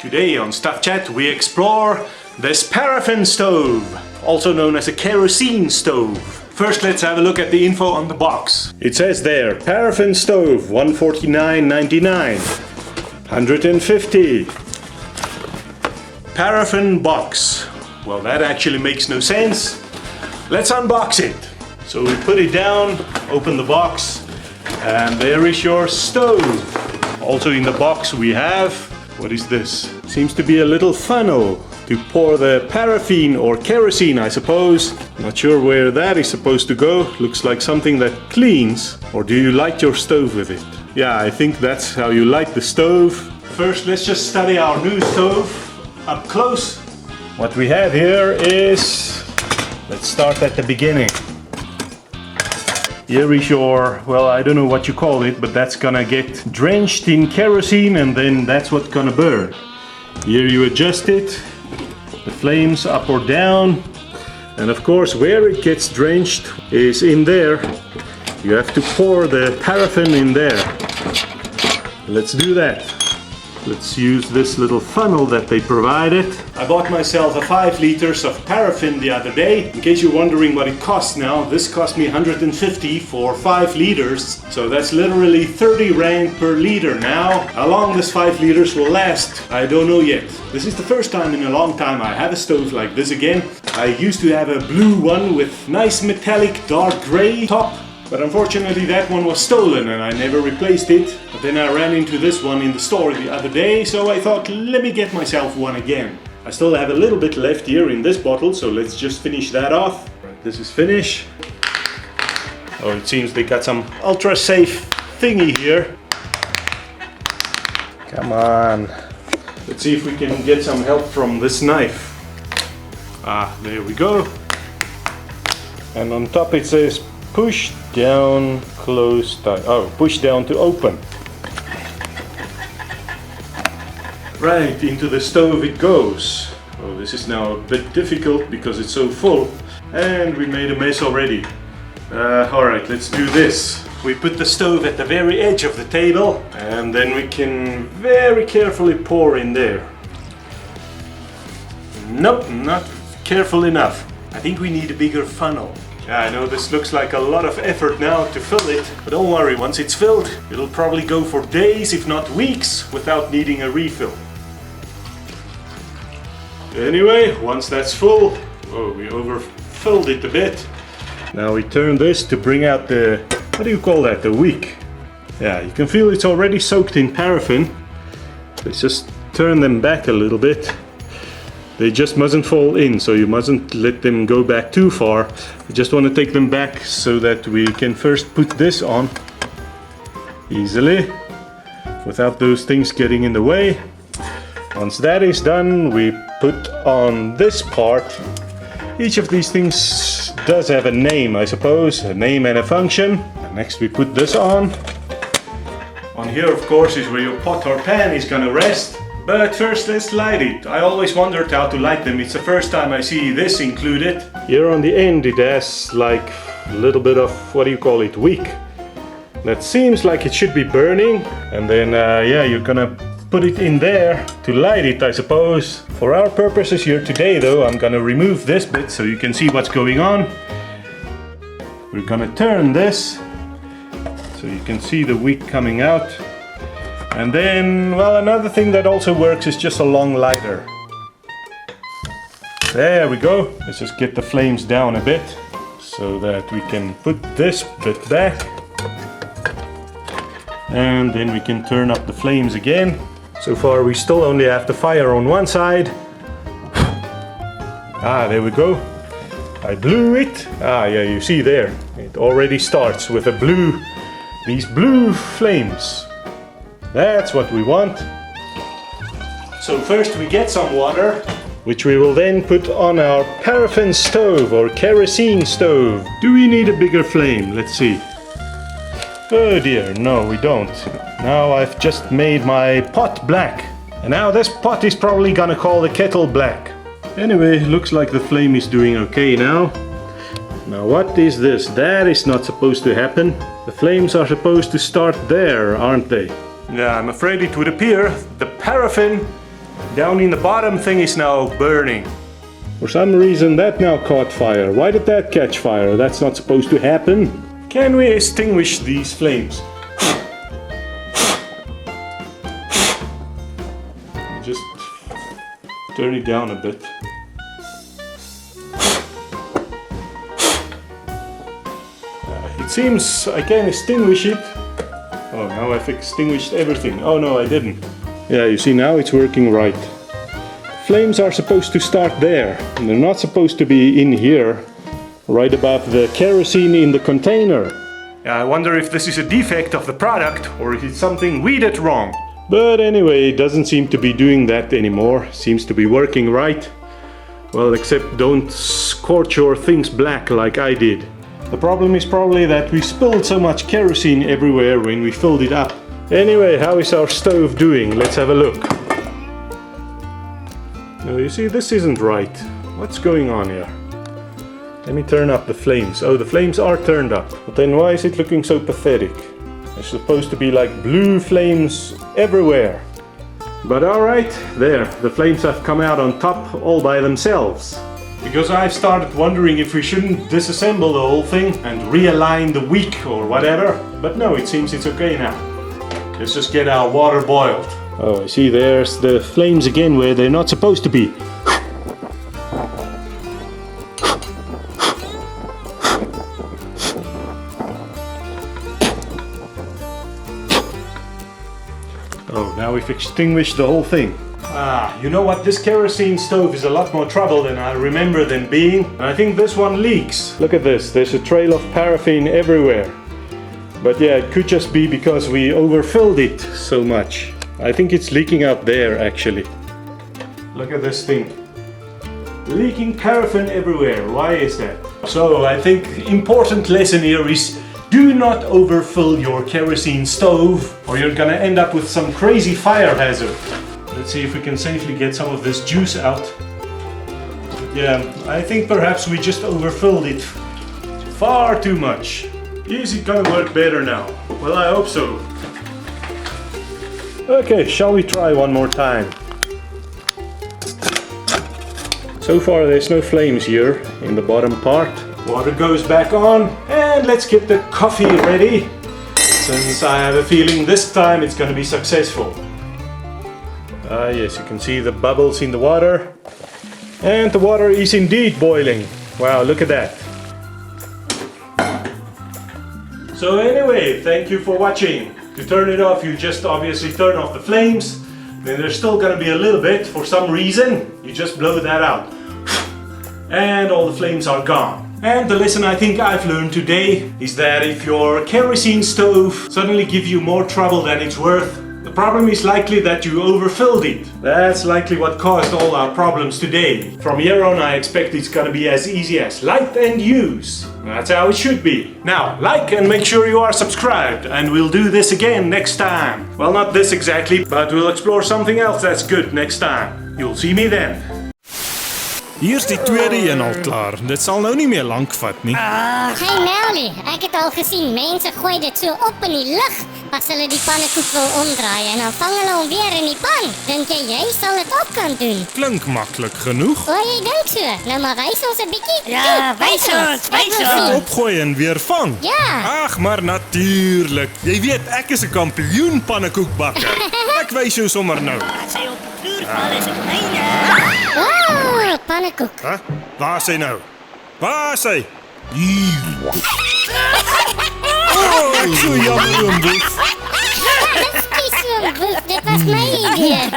Today on Stuff Chat we explore this paraffin stove, also known as a kerosene stove. First let's have a look at the info on the box. It says there, paraffin stove, $149.99, 150. Paraffin box. Well, that actually makes no sense. Let's unbox it. So we put it down, open the box, and there is your stove. Also in the box we have, what is this? Seems to be a little funnel to pour the paraffin or kerosene, I suppose. Not sure where that is supposed to go. Looks like something that cleans. Or do you light your stove with it? Yeah, I think that's how you light the stove. First, let's just study our new stove up close. What we have here is, let's start at the beginning. Here is your, well, I don't know what you call it, but that's gonna get drenched in kerosene and then that's what's gonna burn. Here you adjust it, the flames up or down, and of course where it gets drenched is in there. You have to pour the paraffin in there. Let's do that. Let's use this little funnel that they provided. I bought myself a 5 liters of paraffin the other day. In case you're wondering what it costs now, this cost me 150 for 5 liters. So that's literally 30 rand per liter. Now, how long this 5 liters will last, I don't know yet. This is the first time in a long time I have a stove like this again. I used to have a blue one with nice metallic dark gray top. But unfortunately that one was stolen and I never replaced it. But then I ran into this one in the store the other day, so I thought, let me get myself one again. I still have a little bit left here in this bottle, so let's just finish that off. Right, this is finished. Oh, it seems they got some ultra safe thingy here. Come on. Let's see if we can get some help from this knife. Ah, there we go. And on top it says push down, close, tight. Oh, push down to open. Right, into the stove it goes. Oh, this is now a bit difficult because it's so full. And we made a mess already. Alright, let's do this. We put the stove at the very edge of the table and then we can very carefully pour in there. Nope, not careful enough. I think we need a bigger funnel. Yeah, I know this looks like a lot of effort now to fill it, but don't worry, once it's filled, it'll probably go for days, if not weeks, without needing a refill. Anyway, once that's full, oh, we overfilled it a bit. Now we turn this to bring out the, what do you call that, the wick. Yeah, you can feel it's already soaked in paraffin. Let's just turn them back a little bit. They just mustn't fall in, so you mustn't let them go back too far. We just want to take them back so that we can first put this on easily without those things getting in the way. Once that is done, we put on this part. Each of these things does have a name, I suppose, a name and a function. Next we put this on. On here, of course, is where your pot or pan is gonna rest. But first let's light it. I always wondered how to light them. It's the first time I see this included. Here on the end it has like a little bit of, what do you call it, wick. That seems like it should be burning. And then yeah, you're gonna put it in there to light it, I suppose. For our purposes here today though, I'm gonna remove this bit so you can see what's going on. We're gonna turn this so you can see the wick coming out. And then, well, another thing that also works is just a long lighter. There we go. Let's just get the flames down a bit so that we can put this bit back. And then we can turn up the flames again. So far we still only have the fire on one side. Ah, there we go. I blew it. Ah, yeah, you see there. It already starts with a blue, these blue flames. That's what we want. So first we get some water, which we will then put on our paraffin stove or kerosene stove. Do we need a bigger flame? Let's see. Oh dear, no we don't. Now I've just made my pot black. And now this pot is probably gonna call the kettle black. Anyway, looks like the flame is doing okay now. Now what is this? That is not supposed to happen. The flames are supposed to start there, aren't they? Yeah, I'm afraid it would appear the paraffin Down in the bottom thing is now burning. For some reason that now caught fire. Why did that catch fire? That's not supposed to happen. Can we extinguish these flames? Just turn it down a bit. It seems I can extinguish it. Oh, now I've extinguished everything. Oh no, I didn't. Yeah, you see now it's working right. Flames are supposed to start there. And they're not supposed to be in here, right above the kerosene in the container. Yeah, I wonder if this is a defect of the product or if it's something we did wrong. But anyway, it doesn't seem to be doing that anymore. Seems to be working right. Well, except don't scorch your things black like I did. The problem is probably that we spilled so much kerosene everywhere when we filled it up. Anyway, how is our stove doing? Let's have a look. Now you see, this isn't right. What's going on here? Let me turn up the flames. Oh, the flames are turned up. But then why is it looking so pathetic? There's supposed to be like blue flames everywhere. But alright, there, the flames have come out on top all by themselves. Because I've started wondering if we shouldn't disassemble the whole thing and realign the wick or whatever. But no, it seems it's okay now. Let's just get our water boiled. Oh, I see, there's the flames again where they're not supposed to be. Oh, now we've extinguished the whole thing. Ah, you know what? This kerosene stove is a lot more trouble than I remember them being. And I think this one leaks. Look at this, there's a trail of paraffin everywhere. But yeah, it could just be because we overfilled it so much. I think it's leaking out there actually. Look at this thing. Leaking paraffin everywhere. Why is that? So I think important lesson here is do not overfill your kerosene stove or you're gonna end up with some crazy fire hazard. Let's see if we can safely get some of this juice out. Yeah, I think perhaps we just overfilled it far too much. Is it gonna work better now? Well, I hope so. Okay, shall we try one more time? So far there's no flames here in the bottom part. Water goes back on and let's get the coffee ready. Since I have a feeling this time it's gonna be successful. Yes, you can see the bubbles in the water. And the water is indeed boiling. Wow, look at that. So anyway, thank you for watching. To turn it off, you just obviously turn off the flames. Then there's still gonna be a little bit for some reason. You just blow that out. And all the flames are gone. And the lesson I think I've learned today is that if your kerosene stove suddenly gives you more trouble than it's worth, the problem is likely that you overfilled it. That's likely what caused all our problems today. From here on I expect it's gonna be as easy as light and use. That's how it should be. Now, like and make sure you are subscribed and we'll do this again next time. Well, not this exactly, but we'll explore something else that's good next time. You'll see me then. Hier's die tweede een al klaar. Dit sal nou nie meer lank vat nie. Hey Melly, ek het al gesien mense gooi dit so op in die lug as hulle die pannekoek wil omdraai en dan vang hulle hom weer in die pan. Dink jy sal dit ook kan doen? Klink maklik genoeg. O, jy dink so? Nou maar wys ons 'n bietjie. Ja, wys ons. Opgooi en weer vang. Ja. Ag, maar natuurlik. Jy weet ek is 'n kampioen pannekoekbakker. Ek wys jou sommer nou. As hy op die vloer val is dit myne. Wow, pannekoek. Hæ? Waar is hy nou? Waar is hy? Hier. Oh, ek so jammer oom Boef. Dis so, dit was my idee.